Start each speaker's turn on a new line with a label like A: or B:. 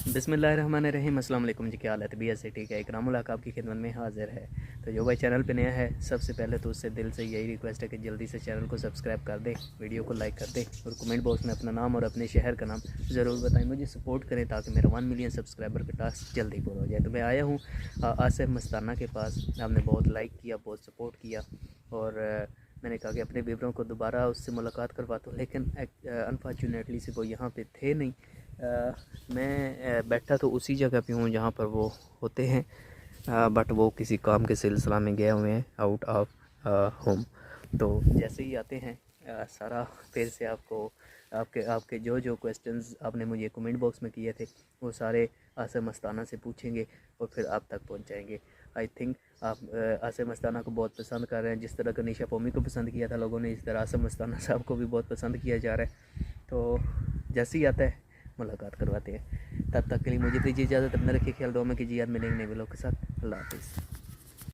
A: बिस्मिल्लाहिर्रहमानिर्रहीम। अस्सलाम वालेकुम जी, क्या हाल है? तबीयत से ठीक है? इकरामुल हक आपकी खिदमत में हाजिर है। तो जो भाई चैनल पे नया है, सबसे पहले तो उससे दिल से यही रिक्वेस्ट है कि जल्दी से चैनल को सब्सक्राइब कर दें, वीडियो को लाइक कर दें और कमेंट बॉक्स में अपना नाम और अपने शहर का नाम ज़रूर बताएं। मुझे सपोर्ट करें ताकि मेरा 1 मिलियन सब्सक्राइबर का टास्क जल्दी पूरा हो जाए। तो मैं आया हूँ आसिफ मस्ताना के पास। आपने बहुत लाइक किया, बहुत सपोर्ट किया और मैंने कहा कि अपने व्यूअरों को दोबारा उससे मुलाकात करवाता हूँ, लेकिन अनफॉर्चुनेटली से वो यहाँ पे थे नहीं। मैं बैठा तो उसी जगह पे हूँ जहाँ पर वो होते हैं, बट वो किसी काम के सिलसिला में गए हुए हैं आउट ऑफ होम। तो जैसे ही आते हैं सारा फिर से आपको आपके आपके जो जो क्वेश्चंस आपने मुझे कमेंट बॉक्स में किए थे वो सारे आसिफ मस्ताना से पूछेंगे और फिर आप तक पहुँचाएँगे। आई थिंक आप आसिफ मस्ताना को बहुत पसंद कर रहे हैं। जिस तरह का निशा पौमी को पसंद किया था लोगों ने, इस तरह आसिफ मस्ताना साहब को भी बहुत पसंद किया जा रहा है। तो जैसे ही आता है मुलाकात करवाते हैं। तब तक के लिए मुझे दीजिए इजाज़त। अपने रखिए ख्याल। दुआ में कीजिए। याद मिलेंगे नए व्लॉग के साथ। अल्लाह हाफिज़।